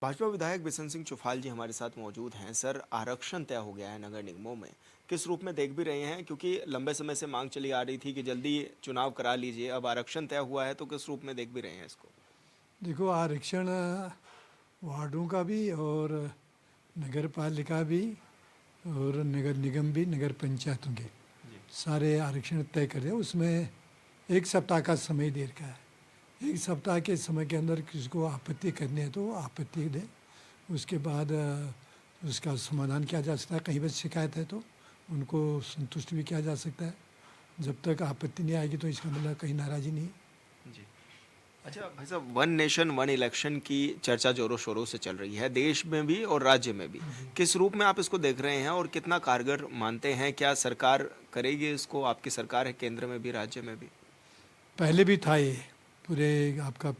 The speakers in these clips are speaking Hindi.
भाजपा विधायक बिशन सिंह चुफाल जी हमारे साथ मौजूद हैं। सर, आरक्षण तय हो गया है नगर निगमों में। किस रूप में देख भी रहे हैं? क्योंकि लंबे समय से मांग चली आ रही थी कि जल्दी चुनाव करा लीजिए। अब आरक्षण तय हुआ है तो किस रूप में देख भी रहे हैं इसको? देखो, आरक्षण वार्डों का भी और नगर पालिका भी और नगर निगम भी, नगर पंचायतों के जी। सारे आरक्षण तय कर रहे हैं। उसमें 1 सप्ताह का समय दे रखा है। 1 सप्ताह के समय के अंदर किसी को आपत्ति करनी है तो आपत्ति दे। उसके बाद उसका समाधान किया जा सकता है। कहीं पर शिकायत है तो उनको संतुष्ट भी किया जा सकता है। जब तक आपत्ति नहीं आएगी तो इसका मतलब कहीं नाराज़ी नहीं। जी। अच्छा भाई साहब, वन नेशन वन इलेक्शन की चर्चा जोरों शोरों से चल रही है, देश में भी और राज्य में भी। जी। किस रूप में आप इसको देख रहे हैं और कितना कारगर मानते हैं? क्या सरकार करेगी इसको? आपकी सरकार है केंद्र में भी, राज्य में भी। पहले भी था ये, पूरे आपका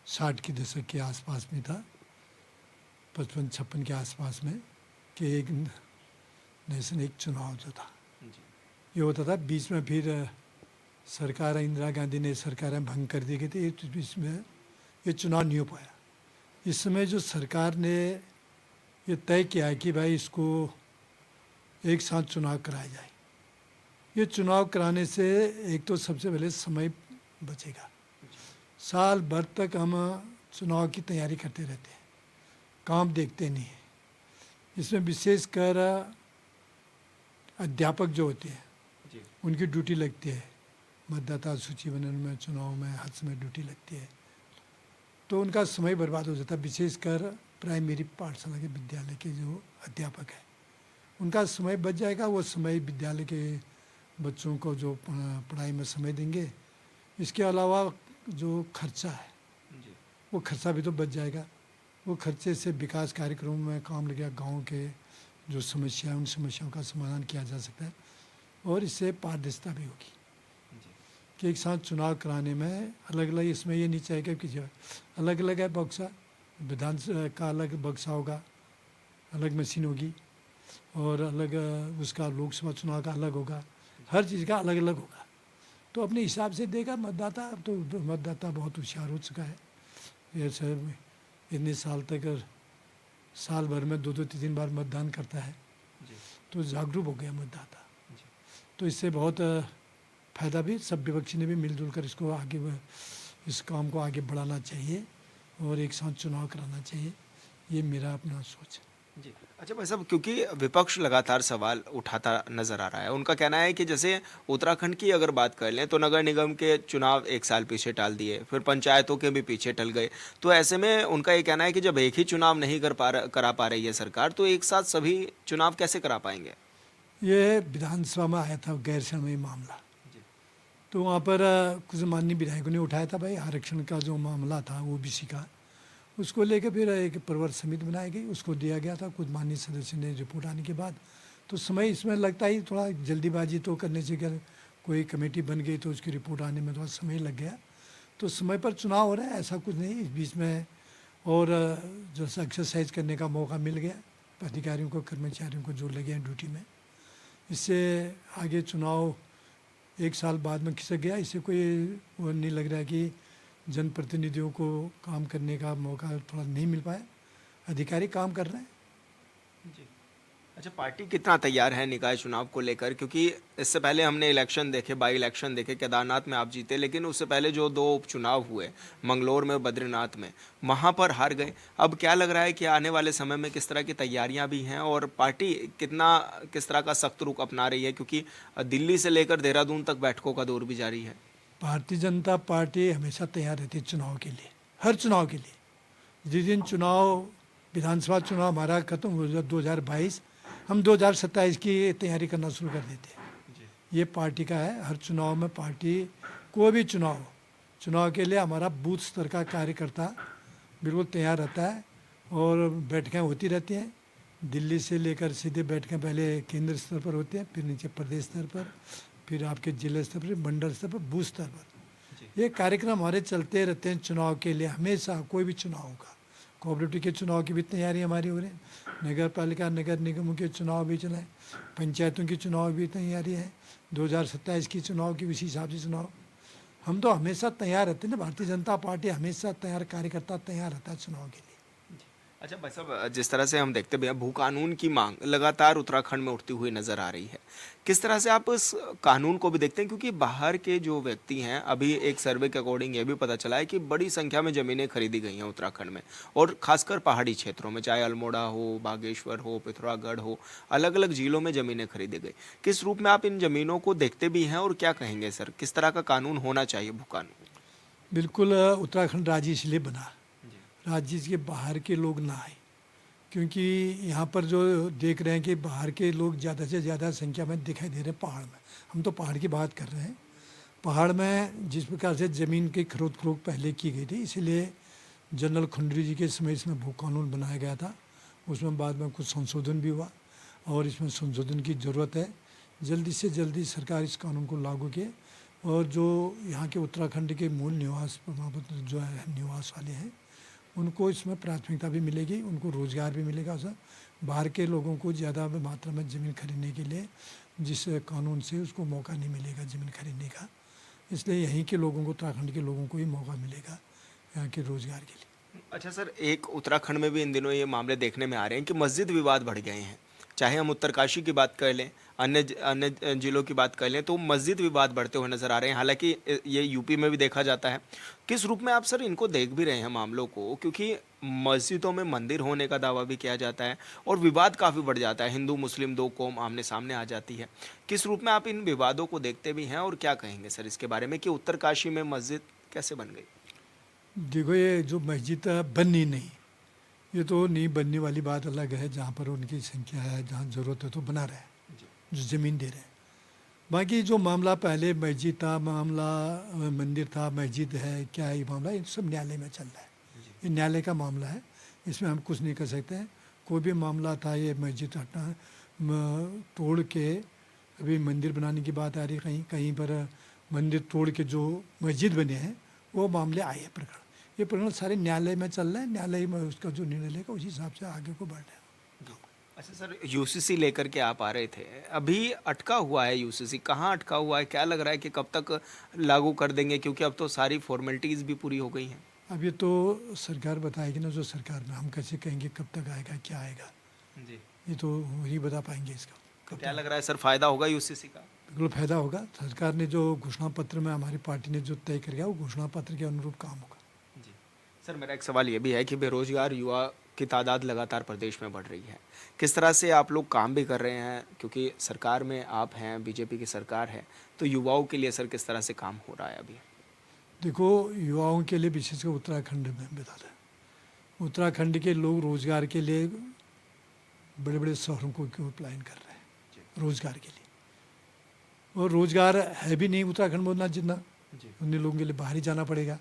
60 के दशक के आसपास में था, 55-56 के आसपास में, कि एक नेशन एक चुनाव जो था जी। ये होता था। बीच में फिर सरकार इंदिरा गांधी ने सरकारें भंग कर दी गई थी, तो बीच में ये चुनाव नहीं हो पाया। इस समय जो सरकार ने ये तय किया है कि भाई इसको एक साथ चुनाव कराया जाए। ये चुनाव कराने से एक तो सबसे पहले समय बचेगा। जी। साल भर तक हम चुनाव की तैयारी करते रहते हैं, काम देखते नहीं हैं। इसमें विशेषकर अध्यापक जो होते हैं जी। उनकी ड्यूटी लगती है। मतदाता सूची बनाने में, चुनाव में हर समय ड्यूटी लगती है, तो उनका समय बर्बाद हो जाता है। विशेषकर प्राइमरी पाठशाला के विद्यालय के जो अध्यापक हैं उनका समय बच जाएगा। वो समय विद्यालय के बच्चों को जो पढ़ाई में समय देंगे। इसके अलावा जो खर्चा है जी। वो खर्चा भी तो बच जाएगा। वो खर्चे से विकास कार्यक्रमों में काम लगेगा। गांव के जो समस्या है उन समस्याओं का समाधान किया जा सकता है और इससे पारदर्शिता भी होगी जी। कि एक साथ चुनाव कराने में अलग अलग, इसमें ये नहीं चाहेगा कि जो अलग अलग है बक्सा, विधान का अलग बक्सा होगा, अलग मशीन होगी, और अलग उसका लोकसभा चुनाव का अलग होगा। हर चीज़ का अलग अलग होगा, तो अपने हिसाब से देगा मतदाता। अब तो मतदाता बहुत होशियार हो चुका है। ये सब इतने साल तक साल भर में 2-2 3 बार मतदान करता है, जी। तो जागरूक हो गया मतदाता। जी। तो इससे बहुत फ़ायदा भी, सब विपक्षी ने भी मिलजुल कर इसको आगे इस काम को आगे बढ़ाना चाहिए और एक साथ चुनाव कराना चाहिए। ये मेरा अपना सोच है। जी। अच्छा भाई साहब, क्योंकि विपक्ष लगातार सवाल उठाता नजर आ रहा है। उनका कहना है कि जैसे उत्तराखंड की अगर बात कर लें तो नगर निगम के चुनाव एक साल पीछे टाल दिए, फिर पंचायतों के भी पीछे टल गए। तो ऐसे में उनका ये कहना है कि जब एक ही चुनाव नहीं करा पा रही है सरकार, तो एक साथ सभी चुनाव कैसे करा पाएंगे? ये विधानसभा में आया था गैर संवैधानिक मामला, जी। तो वहाँ पर कुछ माननीय विधायकों ने उठाया था भाई आरक्षण का जो मामला था ओबीसी का, उसको लेकर फिर एक प्रवर समिति बनाई गई, उसको दिया गया था। कुछ माननीय सदस्य ने रिपोर्ट आने के बाद तो समय इसमें लगता ही थोड़ा जल्दीबाजी तो करने से, अगर कोई कमेटी बन गई तो उसकी रिपोर्ट आने में थोड़ा समय लग गया। तो समय पर चुनाव हो रहा है, ऐसा कुछ नहीं इस बीच में। और जो एक्सरसाइज करने का मौका मिल गया अधिकारियों को, कर्मचारियों को जो लगे हैं ड्यूटी में, इससे आगे चुनाव एक साल बाद में खिसक गया। इससे कोई वो नहीं लग रहा है कि जनप्रतिनिधियों को काम करने का मौका थोड़ा नहीं मिल पाया। अधिकारी काम कर रहे हैं। जी। अच्छा, पार्टी कितना तैयार है निकाय चुनाव को लेकर? क्योंकि इससे पहले हमने इलेक्शन देखे, बाई इलेक्शन देखे। केदारनाथ में आप जीते, लेकिन उससे पहले जो दो उपचुनाव हुए, मंगलोर में और बद्रीनाथ में, वहां पर हार गए। अब क्या लग रहा है कि आने वाले समय में किस तरह की तैयारियां भी हैं और पार्टी किस तरह का सख्त रुख अपना रही है? क्योंकि दिल्ली से लेकर देहरादून तक बैठकों का दौर भी जारी है। भारतीय जनता पार्टी हमेशा तैयार रहती है चुनाव के लिए, हर चुनाव के लिए। जिस दिन चुनाव, विधानसभा चुनाव हमारा खत्म हो जाए 2022, हम 2027 की तैयारी करना शुरू कर देते हैं। जी। ये पार्टी का है। हर चुनाव में पार्टी, कोई भी चुनाव हो, चुनाव के लिए हमारा बूथ स्तर का कार्यकर्ता बिल्कुल तैयार रहता है और बैठकें होती रहती हैं। दिल्ली से लेकर सीधे बैठकें पहले केंद्र स्तर पर होते हैं, फिर नीचे प्रदेश स्तर पर, फिर आपके जिला स्तर पर, मंडल स्तर पर, बूथ स्तर जी। पर। ये कार्यक्रम हमारे चलते रहते हैं चुनाव के लिए हमेशा। कोई भी चुनाव होगा, कोऑपरेटिव के चुनाव की भी तैयारी हमारी हो रही है, नगर पालिका नगर निगमों के चुनाव भी चलाएँ, पंचायतों की चुनाव भी तैयारी है, 2027 की चुनाव की इसी हिसाब से चुनाव हम तो हमेशा तैयार रहते हैं ना, भारतीय जनता पार्टी हमेशा तैयार, कार्यकर्ता तैयार रहता है चुनाव के लिए। अच्छा भाई साहब, जिस तरह से हम देखते भी हैं भू कानून की मांग लगातार उत्तराखंड में उठती हुई नजर आ रही है, किस तरह से आप इस कानून को भी देखते हैं? क्योंकि बाहर के जो व्यक्ति हैं, अभी एक सर्वे के अकॉर्डिंग ये भी पता चला है कि बड़ी संख्या में ज़मीनें खरीदी गई हैं उत्तराखंड में, और खासकर पहाड़ी क्षेत्रों में, चाहे अल्मोड़ा हो, बागेश्वर हो, पिथौरागढ़ हो, अलग अलग जिलों में ज़मीनें खरीदी गई। किस रूप में आप इन ज़मीनों को देखते भी हैं और क्या कहेंगे सर, किस तरह का कानून होना चाहिए भू कानून? बिल्कुल उत्तराखंड राज्य इसलिए बना, राज्य के बाहर के लोग ना आए, क्योंकि यहाँ पर जो देख रहे हैं कि बाहर के लोग ज़्यादा से ज़्यादा संख्या में दिखाई दे रहे हैं पहाड़ में। हम तो पहाड़ की बात कर रहे हैं। पहाड़ में जिस प्रकार से ज़मीन की खरीद फरोख्त पहले की गई थी, इसीलिए जनरल खंडूरी जी के समय इसमें भू कानून बनाया गया था। उसमें बाद में कुछ संशोधन भी हुआ और इसमें संशोधन की ज़रूरत है। जल्दी से जल्दी सरकार इस कानून को लागू किए और जो यहाँ के उत्तराखंड के मूल निवास प्रमाण पत्र जो है निवास वाले हैं, उनको इसमें प्राथमिकता भी मिलेगी, उनको रोज़गार भी मिलेगा। सर, बाहर के लोगों को ज़्यादा मात्रा में ज़मीन खरीदने के लिए जिस कानून से उसको मौका नहीं मिलेगा ज़मीन खरीदने का, इसलिए यहीं के लोगों को, उत्तराखंड के लोगों को ही मौका मिलेगा यहाँ के रोज़गार के लिए। अच्छा सर, एक उत्तराखंड में भी इन दिनों ये मामले देखने में आ रहे हैं कि मस्जिद विवाद बढ़ गए हैं। चाहे हम उत्तरकाशी की बात कर लें, अन्य जिलों की बात कर लें, तो मस्जिद विवाद बढ़ते हुए नजर आ रहे हैं। हालांकि ये यूपी में भी देखा जाता है। किस रूप में आप सर इनको देख भी रहे हैं मामलों को? क्योंकि मस्जिदों में मंदिर होने का दावा भी किया जाता है और विवाद काफ़ी बढ़ जाता है, हिंदू मुस्लिम दो कौम आमने सामने आ जाती है। किस रूप में आप इन विवादों को देखते भी हैं और क्या कहेंगे सर इसके बारे में कि उत्तरकाशी में मस्जिद कैसे बन गई? देखो, ये जो मस्जिद बननी नहीं, ये तो नहीं बनने वाली बात अलग है। जहाँ पर उनकी संख्या है, जहाँ ज़रूरत है तो बना रहे हैं, जो ज़मीन दे रहे हैं। बाकी जो मामला पहले मस्जिद था, मामला मंदिर था, मस्जिद है, क्या है ये मामला, ये सब न्यायालय में चल रहा है। ये न्यायालय का मामला है, इसमें हम कुछ नहीं कर सकते हैं। कोई भी मामला था, ये मस्जिद हटना तोड़ के अभी मंदिर बनाने की बात आ रही है, कहीं कहीं पर मंदिर तोड़ के जो मस्जिद बने हैं वो मामले आए हैं प्रकरण। ये प्रकरण सारे न्यायालय में चल रहे हैं, न्यायालय में उसका जो निर्णय लेगा उसी हिसाब से आगे को बढ़ रहे हैं। अच्छा सर, यूसीसी लेकर के आप आ रहे थे, अभी अटका हुआ है यूसीसी, कहाँ अटका हुआ है? क्या लग रहा है कि कब तक लागू कर देंगे? क्योंकि अब तो सारी फॉर्मेलिटीज़ भी पूरी हो गई हैं। अब ये तो सरकार बताएगी ना, जो सरकार में, हम कैसे कहेंगे कब तक आएगा, क्या आएगा, जी। ये तो वही बता पाएंगे इसका कब क्या तक। लग रहा है सर, फायदा होगा यूसीसी का? बिल्कुल फायदा होगा। सरकार ने जो घोषणा पत्र में हमारी पार्टी ने जो तय कर गया, वो घोषणा पत्र के अनुरूप काम होगा। जी। सर, मेरा एक सवाल ये भी है कि बेरोजगार युवा की तादाद लगातार प्रदेश में बढ़ रही है। किस तरह से आप लोग काम भी कर रहे हैं? क्योंकि सरकार में आप हैं, बीजेपी की सरकार है, तो युवाओं के लिए सर किस तरह से काम हो रहा है अभी? देखो, युवाओं के लिए विशेषकर उत्तराखंड में बता रहे हैं, उत्तराखंड के लोग रोजगार के लिए बड़े बड़े शहरों को क्यों प्लान कर रहे हैं रोजगार के लिए, और रोजगार है भी नहीं उत्तराखंड में उतना जितना, उन लोगों के लिए बाहर ही जाना पड़ेगा।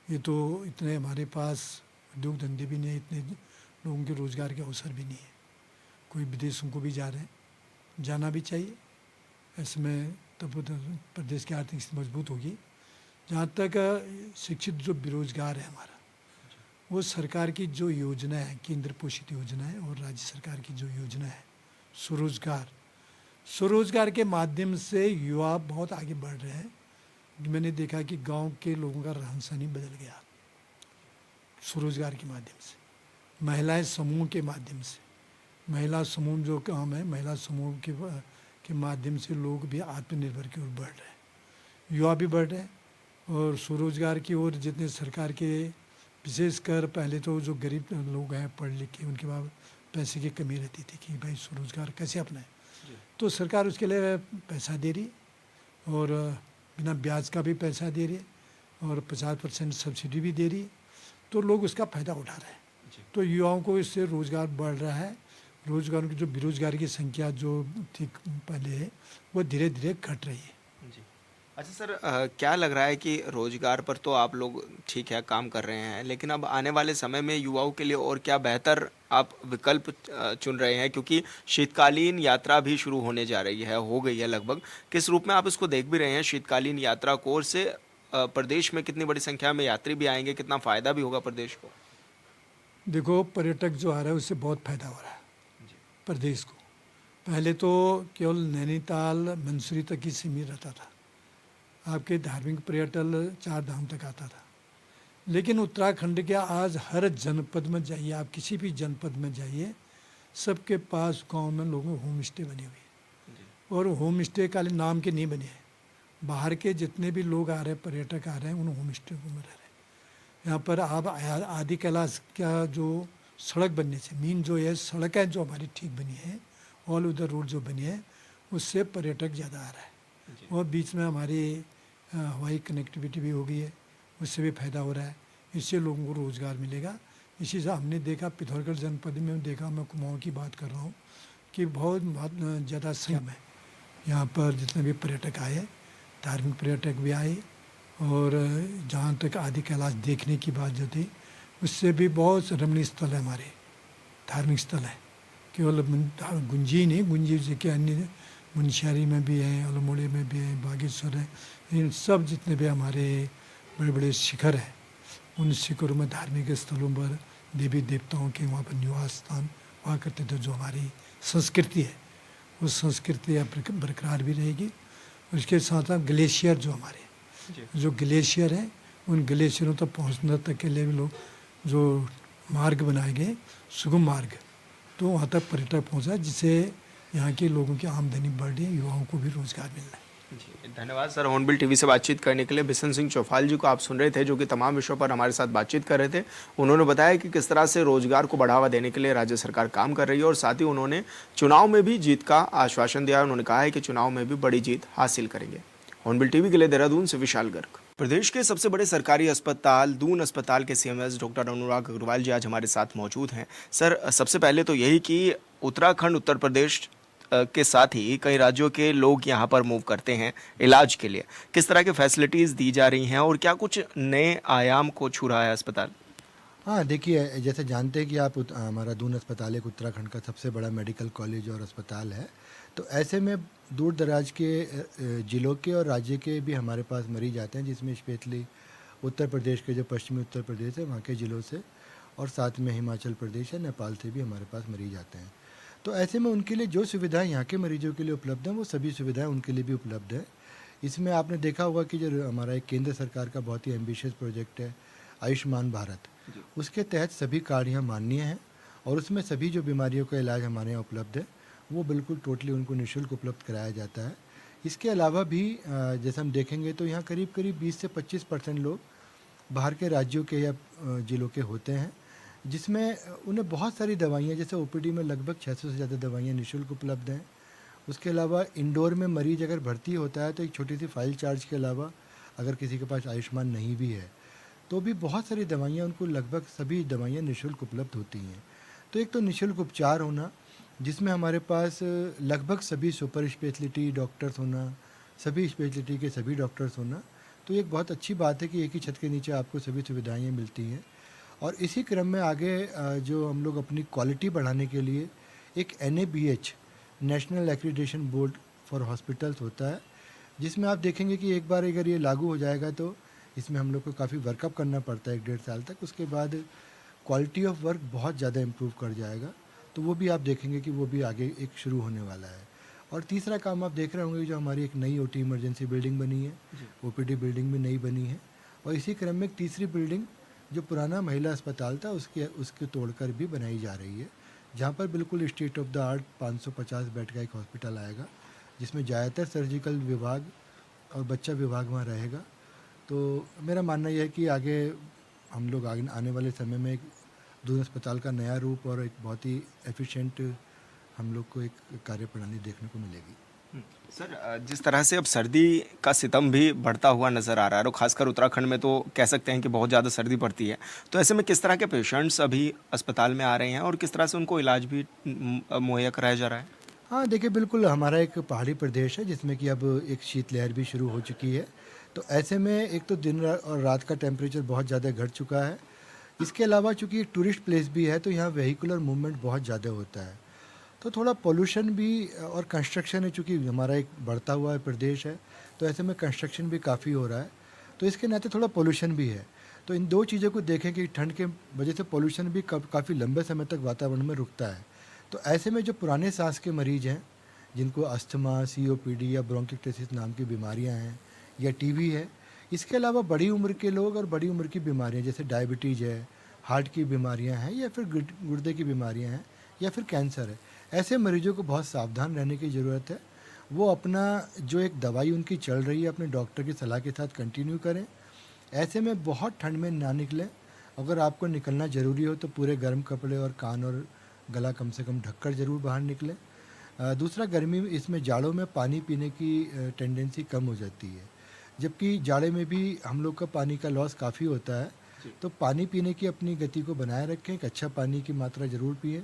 ये तो इतने हमारे पास उद्योग धंधे भी नहीं है, इतने लोगों के रोजगार के अवसर भी नहीं है। कोई विदेशों को भी जा रहे हैं, जाना भी चाहिए, ऐसे में तब प्रदेश की आर्थिक स्थिति मजबूत होगी। जहाँ तक शिक्षित जो बेरोजगार है हमारा, वो सरकार की जो योजना है, केंद्र पोषित योजना है, और राज्य सरकार की जो योजना है स्वरोजगार, स्वरोजगार के माध्यम से युवा बहुत आगे बढ़ रहे हैं। मैंने देखा कि गांव के लोगों का रहन सहन ही बदल गया स्वरोजगार के माध्यम से, महिलाएं समूह के माध्यम से। महिला समूह जो काम है, महिला समूह के माध्यम से लोग भी आत्मनिर्भर की ओर बढ़ रहे हैं, युवा भी बढ़ रहे हैं। और स्वरोजगार की ओर जितने सरकार के, विशेषकर पहले तो जो गरीब लोग हैं पढ़ लिख के, उनके पास पैसे की कमी रहती थी कि भाई स्वरोजगार कैसे अपनाएं, तो सरकार उसके लिए पैसा दे रही है, और बिना ब्याज का भी पैसा दे रही है, और 50% सब्सिडी भी दे रही है, तो लोग उसका फ़ायदा उठा रहे हैं। तो युवाओं को इससे रोज़गार बढ़ रहा है। रोज़गार की जो बेरोजगारी की संख्या जो थी पहले है, वो धीरे धीरे घट रही है। जी। अच्छा सर, क्या लग रहा है कि रोजगार पर तो आप लोग ठीक है काम कर रहे हैं, लेकिन अब आने वाले समय में युवाओं के लिए और क्या बेहतर आप विकल्प चुन रहे हैं? क्योंकि शीतकालीन यात्रा भी शुरू होने जा रही है, हो गई है लगभग। किस रूप में आप इसको देख भी रहे हैं शीतकालीन यात्रा को? और से प्रदेश में कितनी बड़ी संख्या में यात्री भी आएंगे, कितना फ़ायदा भी होगा प्रदेश को? देखो, पर्यटक जो आ रहा है उससे बहुत फायदा हो रहा है प्रदेश को। पहले तो केवल नैनीताल मंसूरी तक ही सीमित रहता था, आपके धार्मिक पर्यटन 4 धाम तक आता था। लेकिन उत्तराखंड के आज हर जनपद में जाइए, आप किसी भी जनपद में जाइए, सबके पास गांव में लोगों को होम स्टे बने हुए हैं। और होम स्टे खाली नाम के नहीं बने हैं, बाहर के जितने भी लोग आ रहे हैं, पर्यटक आ रहे हैं, उन होम स्टे में रह रहे हैं। यहाँ पर आप आदि कैलाश का जो सड़क बनने से मीन जो है सड़कें जो हमारी ठीक बनी है, ऑल उधर रोड जो बनी है, उससे पर्यटक ज़्यादा आ रहा है। और बीच में हमारी हवाई कनेक्टिविटी भी हो गई है, उससे भी फायदा हो रहा है, इससे लोगों को रोज़गार मिलेगा। इसी से हमने देखा पिथौरागढ़ जनपद में देखा, मैं कुमाऊँ की बात कर रहा हूँ, कि बहुत ज़्यादा संख्या में यहाँ पर जितने भी पर्यटक आए, धार्मिक पर्यटक भी आए, और जहाँ तक आदि कैलाश देखने की बात जो थी, उससे भी बहुत रमणीय स्थल है, हमारे धार्मिक स्थल है। केवल गुंजी नहीं, गुंजी से के अन्य मुनस्यारी में भी है, अल्मोड़े में भी है, बागेश्वर है, इन सब जितने भी हमारे बड़े बड़े शिखर हैं, उन शिखरों में धार्मिक स्थलों पर देवी देवताओं के वहाँ पर निवास स्थान हुआ करते थे। जो हमारी संस्कृति है, उस संस्कृति बरकरार भी रहेगी। उसके साथ साथ ग्लेशियर जो हमारे जो ग्लेशियर है, उन ग्लेशियरों तक पहुँचने तक के लिए भी लोग जो मार्ग बनाए गए, सुगम मार्ग, तो वहाँ तक पर्यटक पहुँचा, जिससे यहाँ के लोगों की आमदनी बढ़ रही है, युवाओं को भी रोजगार मिल रहा है। जी धन्यवाद सर। हॉर्नबिल टीवी से बातचीत करने के लिए बिशन सिंह चौफाल जी को आप सुन रहे थे, जो कि तमाम विषयों पर हमारे साथ बातचीत कर रहे थे। उन्होंने बताया कि किस तरह से रोजगार को बढ़ावा देने के लिए राज्य सरकार काम कर रही है, और साथ ही उन्होंने चुनाव में भी जीत का आश्वासन दिया। उन्होंने कहा है कि चुनाव में भी बड़ी जीत हासिल करेंगे। हॉर्नबिल टीवी के लिए देहरादून से विशाल गर्ग। प्रदेश के सबसे बड़े सरकारी अस्पताल दून अस्पताल के सीएमएस डॉक्टर अनुराग अग्रवाल जी आज हमारे साथ मौजूद हैं। सर, सबसे पहले तो यही कि उत्तराखंड, उत्तर प्रदेश के साथ ही कई राज्यों के लोग यहाँ पर मूव करते हैं इलाज के लिए, किस तरह की फैसिलिटीज़ दी जा रही हैं और क्या कुछ नए आयाम को छू रहा है अस्पताल? हाँ, देखिए, जैसे जानते हैं कि आप हमारा दून अस्पताल एक उत्तराखंड का सबसे बड़ा मेडिकल कॉलेज और अस्पताल है। तो ऐसे में दूर दराज के ज़िलों के और राज्य के भी हमारे पास मरीज आते हैं, जिसमें स्पेशली उत्तर प्रदेश के जो पश्चिमी उत्तर प्रदेश है वहाँ के ज़िलों से, और साथ में हिमाचल प्रदेश है, नेपाल से भी हमारे पास मरीज आते हैं। तो ऐसे में उनके लिए जो सुविधाएं यहाँ के मरीजों के लिए उपलब्ध हैं, वो सभी सुविधाएं उनके लिए भी उपलब्ध है। इसमें आपने देखा होगा कि जो हमारा एक केंद्र सरकार का बहुत ही एम्बिशियस प्रोजेक्ट है आयुष्मान भारत, उसके तहत सभी कार्ड यहाँ मान्य हैं, और उसमें सभी जो बीमारियों का इलाज हमारे यहाँ उपलब्ध है, वो बिल्कुल टोटली उनको निःशुल्क उपलब्ध कराया जाता है। इसके अलावा भी जैसे हम देखेंगे तो यहाँ करीब करीब 20 से 25% लोग बाहर के राज्यों के या ज़िलों के होते हैं, जिसमें उन्हें बहुत सारी दवाइयाँ, जैसे ओपीडी में लगभग 600 से ज़्यादा दवाइयाँ निःशुल्क उपलब्ध हैं। उसके अलावा इंडोर में मरीज अगर भर्ती होता है तो एक छोटी सी फाइल चार्ज के अलावा, अगर किसी के पास आयुष्मान नहीं भी है तो भी बहुत सारी दवाइयाँ, उनको लगभग सभी दवाइयाँ निःशुल्क उपलब्ध होती हैं। तो एक तो निःशुल्क उपचार होना, जिसमें हमारे पास लगभग सभी सुपर स्पेशलिटी डॉक्टर्स होना, सभी स्पेशलिटी के सभी डॉक्टर्स होना, तो एक बहुत अच्छी बात है कि एक ही छत के नीचे आपको सभी सुविधाएँ मिलती हैं। और इसी क्रम में आगे जो हम लोग अपनी क्वालिटी बढ़ाने के लिए एक NABH national accreditation board for hospitals होता है, जिसमें आप देखेंगे कि एक बार अगर ये लागू हो जाएगा तो इसमें हम लोग को काफ़ी वर्कअप करना पड़ता है 1-1.5 साल तक। उसके बाद क्वालिटी ऑफ वर्क बहुत ज़्यादा इम्प्रूव कर जाएगा, तो वो भी आप देखेंगे कि वो भी आगे एक शुरू होने वाला है। और तीसरा काम आप देख रहे होंगे, जो हमारी एक नई OT इमरजेंसी बिल्डिंग बनी है, OPD बिल्डिंग भी नई बनी है, और इसी क्रम में एक तीसरी बिल्डिंग जो पुराना महिला अस्पताल था उसके तोड़कर भी बनाई जा रही है, जहाँ पर बिल्कुल state of the art 550 bed का एक हॉस्पिटल आएगा, जिसमें ज़्यादातर सर्जिकल विभाग और बच्चा विभाग वहाँ रहेगा। तो मेरा मानना यह है कि आगे हम लोग आने वाले समय में एक दून अस्पताल का नया रूप और एक बहुत ही एफिशिएंट हम लोग को एक कार्यप्रणाली देखने को मिलेगी। सर, जिस तरह से अब सर्दी का सितम भी बढ़ता हुआ नज़र आ रहा है, और खासकर उत्तराखंड में तो कह सकते हैं कि बहुत ज़्यादा सर्दी पड़ती है, तो ऐसे में किस तरह के पेशेंट्स अभी अस्पताल में आ रहे हैं और किस तरह से उनको इलाज भी मुहैया कराया जा रहा है? हाँ, देखिए, बिल्कुल हमारा एक पहाड़ी प्रदेश है, जिसमें कि अब एक शीतलहर भी शुरू हो चुकी है। तो ऐसे में एक तो दिन और रात का टेम्परेचर बहुत ज़्यादा घट चुका है। इसके अलावा चूँकि एक टूरिस्ट प्लेस भी है, तो यहाँ व्हीकुलर मूवमेंट बहुत ज़्यादा होता है, तो थोड़ा पोल्यूशन भी और कंस्ट्रक्शन है, चूँकि हमारा एक बढ़ता हुआ प्रदेश है, तो ऐसे में कंस्ट्रक्शन भी काफ़ी हो रहा है, तो इसके नाते थोड़ा पोल्यूशन भी है। तो इन दो चीज़ों को देखें कि ठंड के वजह से पोल्यूशन भी काफ़ी लंबे समय तक वातावरण में रुकता है। तो ऐसे में जो पुराने सांस के मरीज़ हैं, जिनको अस्थमा, COPD या ब्रोंकिक्टिसिस नाम की बीमारियां हैं, या टीबी है। इसके अलावा बड़ी उम्र के लोग और बड़ी उम्र की बीमारियां जैसे डायबिटीज़ है, हार्ट की बीमारियां हैं, या फिर गुर्दे की बीमारियां हैं, या फिर कैंसर है, ऐसे मरीजों को बहुत सावधान रहने की ज़रूरत है। वो अपना जो एक दवाई उनकी चल रही है अपने डॉक्टर की सलाह के साथ कंटिन्यू करें। ऐसे में बहुत ठंड में ना निकलें। अगर आपको निकलना ज़रूरी हो तो पूरे गर्म कपड़े और कान और गला कम से कम ढककर ज़रूर बाहर निकलें। दूसरा, गर्मी में इसमें जाड़ों में पानी पीने की टेंडेंसी कम हो जाती है, जबकि जाड़े में भी हम लोग का पानी का लॉस काफ़ी होता है। तो पानी पीने की अपनी गति को बनाए रखें, एक अच्छा पानी की मात्रा ज़रूर पिएं।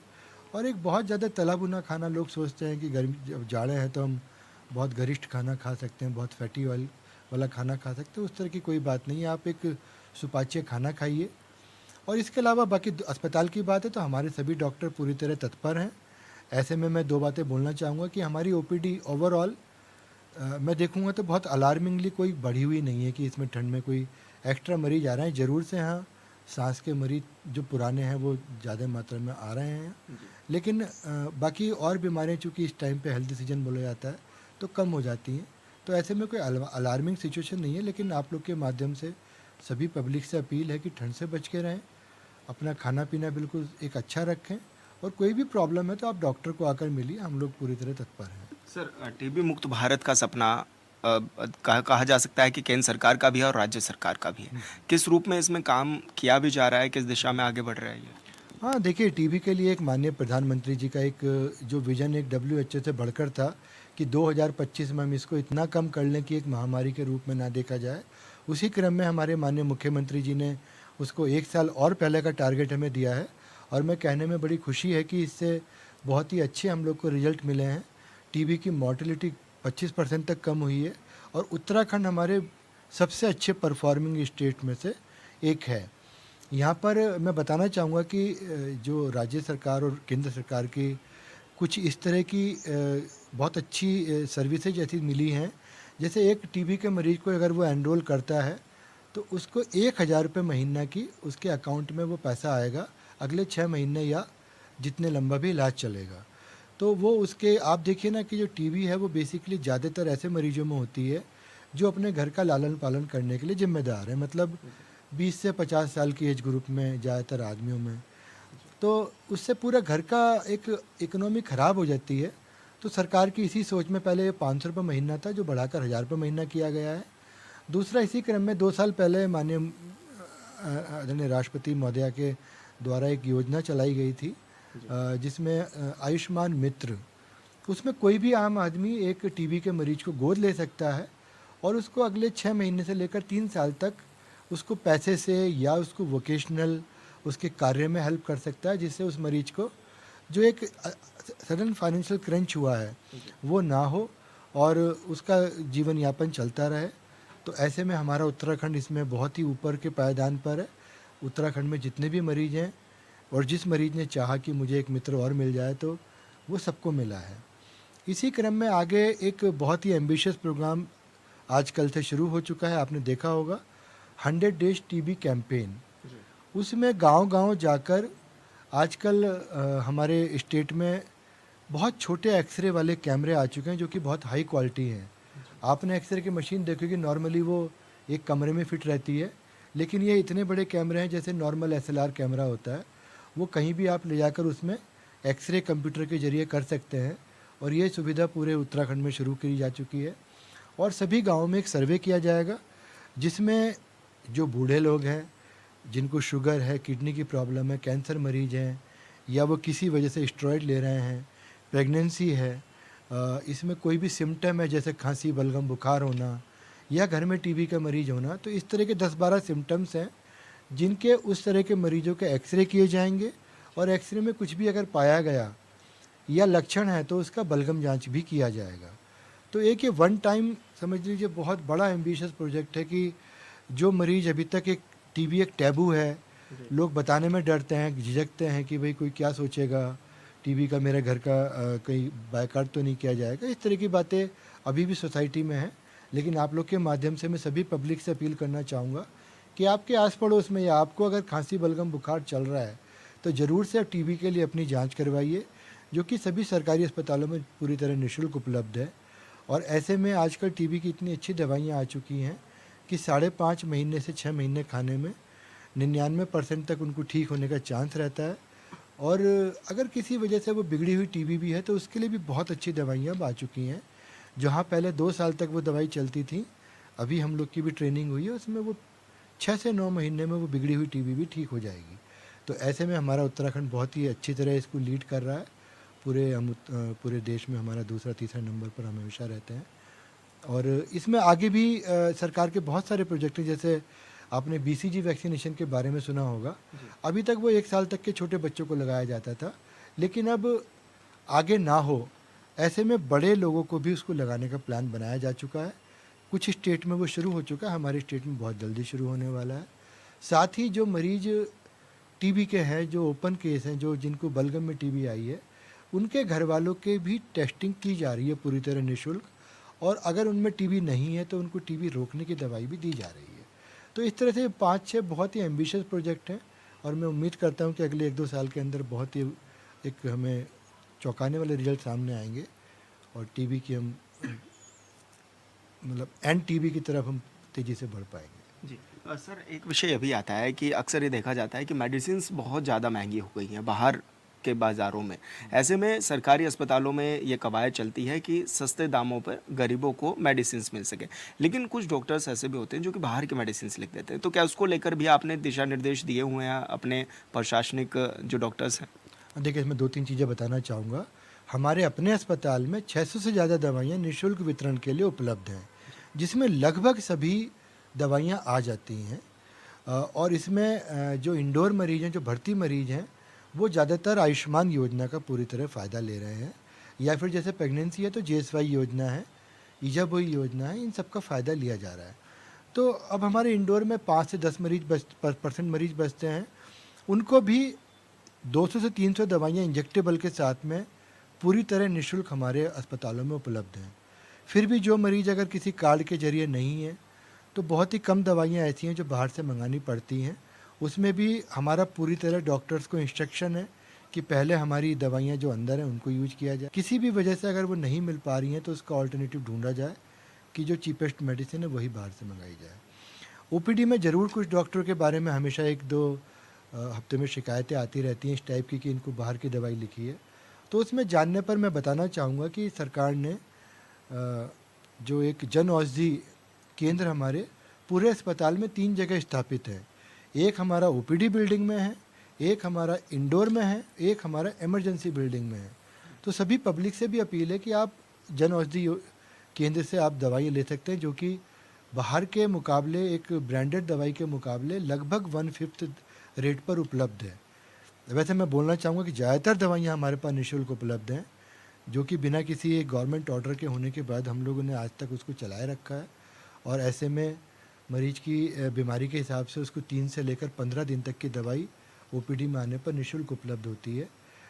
और एक बहुत ज़्यादा तला भुना खाना, लोग सोचते हैं कि गर्मी जब जाड़े हैं तो हम बहुत गरिष्ठ खाना खा सकते हैं, बहुत फैटी ऑयल वाला खाना खा सकते हैं, उस तरह की कोई बात नहीं है। आप एक सुपाच्य खाना खाइए। और इसके अलावा बाकी अस्पताल की बात है तो हमारे सभी डॉक्टर पूरी तरह तत्पर हैं। ऐसे में मैं दो बातें बोलना चाहूँगा कि हमारी ओपीडी ओवरऑल मैं देखूँगा तो बहुत अलार्मिंगली कोई बढ़ी हुई नहीं है कि इसमें ठंड में कोई एक्स्ट्रा मरीज आ रहे हैं। ज़रूर से हाँ, सांस के मरीज जो पुराने हैं वो ज़्यादा मात्रा में आ रहे हैं, लेकिन बाकी और बीमारियाँ चूँकि इस टाइम पे हेल्थ सीजन बोला जाता है तो कम हो जाती हैं। तो ऐसे में कोई अलार्मिंग सिचुएशन नहीं है, लेकिन आप लोग के माध्यम से सभी पब्लिक से अपील है कि ठंड से बच के रहें, अपना खाना पीना बिल्कुल एक अच्छा रखें, और कोई भी प्रॉब्लम है तो आप डॉक्टर को आकर मिलिए, हम लोग पूरी तरह तत्पर हैं। सर, टीबी मुक्त भारत का सपना कहा जा सकता है कि केंद्र सरकार का भी है और राज्य सरकार का भी है। किस रूप में इसमें काम किया भी जा रहा है, किस दिशा में आगे बढ़ रहा है ये? हाँ, देखिए, टीबी के लिए एक माननीय प्रधानमंत्री जी का एक जो विज़न एक WHO से बढ़कर था कि 2025 में हम इसको इतना कम कर लें कि एक महामारी के रूप में ना देखा जाए। उसी क्रम में हमारे माननीय मुख्यमंत्री जी ने उसको 1 साल और पहले का टारगेट हमें दिया है, और मैं कहने में बड़ी खुशी है कि इससे बहुत ही अच्छे हम लोग को रिजल्ट मिले हैं। टीबी की मॉर्टेलिटी 25% तक कम हुई है, और उत्तराखंड हमारे सबसे अच्छे परफॉर्मिंग स्टेट में से एक है। यहाँ पर मैं बताना चाहूँगा कि जो राज्य सरकार और केंद्र सरकार की कुछ इस तरह की बहुत अच्छी सर्विसेज ऐसी मिली हैं। जैसे एक टीबी के मरीज़ को अगर वो एनरोल करता है तो उसको 1000 रुपये महीना की उसके अकाउंट में वो पैसा आएगा अगले 6 महीने या जितने लंबा भी इलाज चलेगा। तो वो उसके, आप देखिए ना कि जो टीबी है वो बेसिकली ज़्यादातर ऐसे मरीजों में होती है जो अपने घर का लालन पालन करने के लिए जिम्मेदार है, मतलब 20 से 50 साल की एज ग्रुप में ज़्यादातर आदमियों में। तो उससे पूरा घर का एक इकोनॉमी ख़राब हो जाती है। तो सरकार की इसी सोच में पहले 500 रुपये महीना था, जो बढ़ाकर 1000 रुपये महीना किया गया है। दूसरा, इसी क्रम में 2 साल पहले माननीय आदरणीय राष्ट्रपति महोदया के द्वारा एक योजना चलाई गई थी जिसमें आयुष्मान मित्र, उसमें कोई भी आम आदमी एक टीबी के मरीज को गोद ले सकता है और उसको अगले 6 महीने से लेकर 3 साल तक उसको पैसे से या उसको वोकेशनल उसके कार्य में हेल्प कर सकता है, जिससे उस मरीज को जो एक सडन फाइनेंशियल क्रंच हुआ है वो ना हो और उसका जीवन यापन चलता रहे। तो ऐसे में हमारा उत्तराखंड इसमें बहुत ही ऊपर के पायदान पर है। उत्तराखंड में जितने भी मरीज हैं और जिस मरीज ने चाहा कि मुझे एक मित्र और मिल जाए तो वो सबको मिला है। इसी क्रम में आगे एक बहुत ही एम्बिशियस प्रोग्राम आजकल से शुरू हो चुका है, आपने देखा होगा, 100 डेज टीबी कैंपेन। उसमें गांव-गांव जाकर आजकल हमारे स्टेट में बहुत छोटे एक्सरे वाले कैमरे आ चुके हैं जो कि बहुत हाई क्वालिटी हैं। आपने एक्सरे की मशीन देखोगे, नॉर्मली वो एक कमरे में फिट रहती है, लेकिन ये इतने बड़े कैमरे हैं जैसे नॉर्मल एसएलआर कैमरा होता है, वो कहीं भी आप ले जाकर उसमें एक्सरे कंप्यूटर के ज़रिए कर सकते हैं। और ये सुविधा पूरे उत्तराखंड में शुरू की जा चुकी है। और सभी गाँव में एक सर्वे किया जाएगा जिसमें जो बूढ़े लोग हैं, जिनको शुगर है, किडनी की प्रॉब्लम है, कैंसर मरीज हैं, या वो किसी वजह से स्टेरॉइड ले रहे हैं, प्रेगनेंसी है, इसमें कोई भी सिम्टम है जैसे खांसी, बलगम, बुखार होना, या घर में टीबी का मरीज होना, तो इस तरह के 10-12 सिम्टम्स हैं जिनके उस तरह के मरीजों के एक्सरे किए जाएंगे। और एक्सरे में कुछ भी अगर पाया गया या लक्षण है तो उसका बलगम जांच भी किया जाएगा। तो एक ये वन टाइम समझ लीजिए बहुत बड़ा एम्बिशियस प्रोजेक्ट है कि जो मरीज अभी तक एक टीबी एक टैबू है, लोग बताने में डरते हैं, झिझकते हैं कि भाई कोई क्या सोचेगा, टीबी का मेरे घर का कहीं बायकाट तो नहीं किया जाएगा, इस तरह की बातें अभी भी सोसाइटी में हैं। लेकिन आप लोग के माध्यम से मैं सभी पब्लिक से अपील करना चाहूँगा कि आपके आस पड़ोस में या आपको अगर खांसी, बलगम, बुखार चल रहा है तो ज़रूर से टीबी के लिए अपनी जांच करवाइए, जो कि सभी सरकारी अस्पतालों में पूरी तरह निःशुल्क उपलब्ध है। और ऐसे में आजकल टीबी की इतनी अच्छी दवाइयाँ आ चुकी हैं कि 5.5 महीने से 6 महीने खाने में 99% तक उनको ठीक होने का चांस रहता है। और अगर किसी वजह से वो बिगड़ी हुई टीबी भी है तो उसके लिए भी बहुत अच्छी दवाइयाँ अब आ चुकी हैं। जहाँ पहले 2 साल तक वो दवाई चलती थी, अभी हम लोग की भी ट्रेनिंग हुई है, उसमें वो 6 से 9 महीने में वो बिगड़ी हुई टीबी भी ठीक हो जाएगी। तो ऐसे में हमारा उत्तराखंड बहुत ही अच्छी तरह इसको लीड कर रहा है। पूरे देश में हमारा दूसरा तीसरा नंबर पर हम हमेशा रहते हैं। और इसमें आगे भी सरकार के बहुत सारे प्रोजेक्ट हैं, जैसे आपने बीसीजी वैक्सीनेशन के बारे में सुना होगा। अभी तक वो 1 साल तक के छोटे बच्चों को लगाया जाता था, लेकिन अब आगे ना हो ऐसे में बड़े लोगों को भी उसको लगाने का प्लान बनाया जा चुका है। कुछ स्टेट में वो शुरू हो चुका है, हमारे स्टेट में बहुत जल्दी शुरू होने वाला है। साथ ही जो मरीज टीबी के हैं, जो ओपन केस हैं, जो जिनको बलगम में टीबी आई है, उनके घर वालों के भी टेस्टिंग की जा रही है पूरी तरह निःशुल्क। और अगर उनमें टीबी नहीं है तो उनको टीबी रोकने की दवाई भी दी जा रही है। तो इस तरह से 5-6 बहुत ही एम्बिशियस प्रोजेक्ट हैं और मैं उम्मीद करता हूं कि अगले 1-2 साल के अंदर बहुत ही एक हमें चौंकाने वाले रिजल्ट सामने आएंगे और टीबी की हम मतलब एंड टीबी की तरफ हम तेज़ी से बढ़ पाएंगे। जी सर, एक विषय अभी आता है कि अक्सर ये देखा जाता है कि मेडिसिन्स बहुत ज़्यादा महंगी हो गई हैं बाहर के बाज़ारों में। ऐसे में सरकारी अस्पतालों में ये कवायद चलती है कि सस्ते दामों पर गरीबों को मेडिसिन्स मिल सके, लेकिन कुछ डॉक्टर्स ऐसे भी होते हैं जो कि बाहर के मेडिसिन्स लिख देते हैं। तो क्या उसको लेकर भी आपने दिशा निर्देश दिए हुए हैं अपने प्रशासनिक जो डॉक्टर्स हैं? देखिए, इसमें 2-3 चीज़ें बताना चाहूँगा। हमारे अपने अस्पताल में 600 से ज़्यादा दवाइयाँ निःशुल्क वितरण के लिए उपलब्ध हैं, जिसमें लगभग सभी दवाइयाँ आ जाती हैं। और इसमें जो इंडोर मरीज़ हैं, जो भर्ती मरीज़ हैं, वो ज़्यादातर आयुष्मान योजना का पूरी तरह फ़ायदा ले रहे हैं, या फिर जैसे प्रेगनेंसी है तो जेएसवाई योजना है, ईजाबोई योजना है, इन सब का फ़ायदा लिया जा रहा है। तो अब हमारे इंडोर में 5 से 10 परसेंट मरीज़ बचते हैं, उनको भी 200 से 300 दवाइयाँ इंजेक्टेबल के साथ में पूरी तरह निःशुल्क हमारे अस्पतालों में उपलब्ध हैं। फिर भी जो मरीज़ अगर किसी कार्ड के ज़रिए नहीं है, तो बहुत ही कम दवाइयाँ ऐसी हैं जो बाहर से मंगानी पड़ती हैं। उसमें भी हमारा पूरी तरह डॉक्टर्स को इंस्ट्रक्शन है कि पहले हमारी दवाइयाँ जो अंदर हैं उनको यूज किया जाए। किसी भी वजह से अगर वो नहीं मिल पा रही हैं तो उसका ऑल्टरनेटिव ढूंढा जाए कि जो चीपेस्ट मेडिसिन है वही बाहर से मंगाई जाए। ओपीडी में ज़रूर कुछ डॉक्टरों के बारे में हमेशा 1-2 हफ्ते में शिकायतें आती रहती हैं इस टाइप की कि इनको बाहर की दवाई लिखी है। तो उसमें जानने पर मैं बताना चाहूँगा कि सरकार ने जो एक जन औषधि केंद्र हमारे पूरे अस्पताल में 3 जगह स्थापित है। एक हमारा ओपीडी बिल्डिंग में है, एक हमारा इंडोर में है, एक हमारा इमरजेंसी बिल्डिंग में है। तो सभी पब्लिक से भी अपील है कि आप जन औषधि केंद्र से आप दवाई ले सकते हैं, जो कि बाहर के मुकाबले एक ब्रांडेड दवाई के मुकाबले लगभग 1/5 रेट पर उपलब्ध है। वैसे मैं बोलना चाहूँगा कि ज़्यादातर दवाइयाँ हमारे पास निःशुल्क उपलब्ध हैं, जो कि बिना किसी गवर्नमेंट ऑर्डर के होने के बाद हम लोगों ने आज तक उसको चलाए रखा है। और ऐसे में मरीज की बीमारी के हिसाब से उसको 3 से लेकर 15 दिन तक की दवाई ओपीडी में आने पर निःशुल्क उपलब्ध होती है।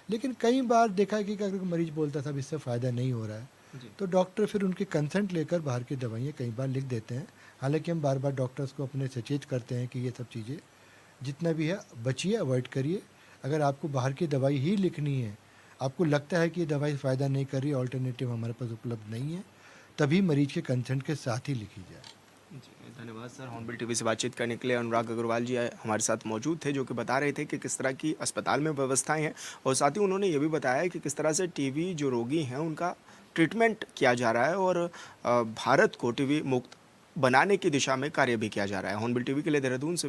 लेकिन कई बार देखा है कि अगर मरीज बोलता था इससे फ़ायदा नहीं हो रहा है, तो डॉक्टर फिर उनके कंसेंट लेकर बाहर की दवाइयाँ कई बार लिख देते हैं। हालांकि हम बार बार डॉक्टर्स को अपने सचेत करते हैं कि ये सब चीज़ें जितना भी है बचिए, अवॉइड करिए। अगर आपको बाहर की दवाई ही लिखनी है, आपको लगता है कि ये दवाई फ़ायदा नहीं कर रही, ऑल्टरनेटिव हमारे पास उपलब्ध नहीं है, तभी मरीज के कंसेंट के साथ ही लिखी जाए। जी धन्यवाद सर। हॉर्नबिल टीवी से बातचीत करने के लिए अनुराग अग्रवाल जी हमारे साथ मौजूद थे, जो कि बता रहे थे कि किस तरह की अस्पताल में व्यवस्थाएं हैं, और साथ ही उन्होंने ये भी बताया कि किस तरह से टीबी जो रोगी हैं उनका ट्रीटमेंट किया जा रहा है और भारत को टीबी मुक्त बनाने की दिशा में कार्य भी किया जा रहा है। हॉर्नबिल टीवी के लिए देहरादून से